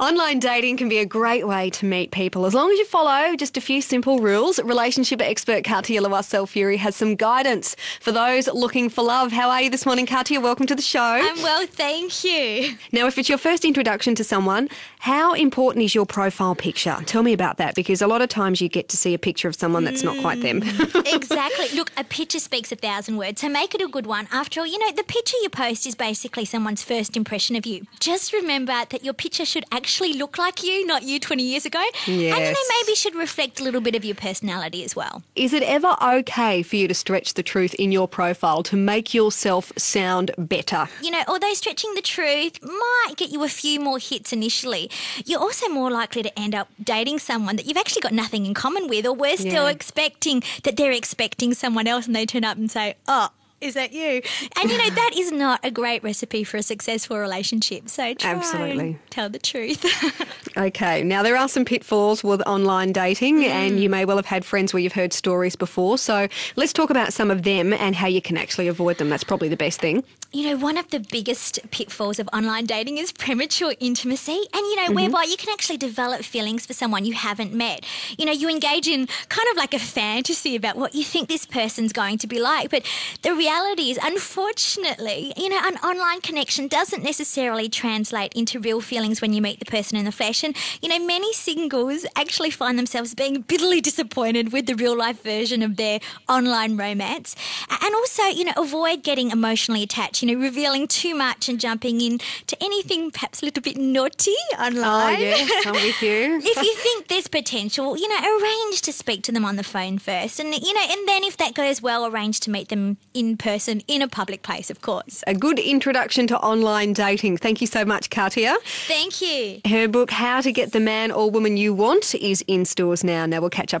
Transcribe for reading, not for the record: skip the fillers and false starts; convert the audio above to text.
Online dating can be a great way to meet people as long as you follow just a few simple rules. Relationship expert Katia Loisel-Furey has some guidance for those looking for love. How are you this morning, Katia? Welcome to the show. I'm well, thank you. Now, if it's your first introduction to someone, how important is your profile picture? Tell me about that, because a lot of times you get to see a picture of someone that's not quite them. Exactly. Look, a picture speaks 1,000 words, so make it a good one. After all, the picture you post is basically someone's first impression of you. Just remember that your picture should actually look like you, not you 20 years ago. Yes. And, maybe should reflect a little bit of your personality as well. Is it ever okay for you to stretch the truth in your profile to make yourself sound better? Although stretching the truth might get you a few more hits initially, you're also more likely to end up dating someone that you've actually got nothing in common with, or we're still expecting that they're expecting someone else and they turn up and say, oh, is that you? And, that is not a great recipe for a successful relationship. So try and tell the truth. Okay. Now, there are some pitfalls with online dating and you may well have had friends where you've heard stories before. So let's talk about some of them and how you can actually avoid them. That's probably the best thing. One of the biggest pitfalls of online dating is premature intimacy and, whereby you can actually develop feelings for someone you haven't met. You engage in kind of like a fantasy about what you think this person's going to be like. But the reality is, unfortunately, an online connection doesn't necessarily translate into real feelings when you meet the person in the flesh. And, many singles actually find themselves being bitterly disappointed with the real-life version of their online romance. And also, avoid getting emotionally attached, revealing too much and jumping into anything perhaps a little bit naughty online. Oh, yes, I'm with you. If you think there's potential, arrange to speak to them on the phone first. And, and then if that goes well, arrange to meet them in person in a public place, of course. A good introduction to online dating. Thank you so much, Katia. Thank you. Her book, How to Get the Man or Woman You Want, is in stores now. Now we'll catch up again.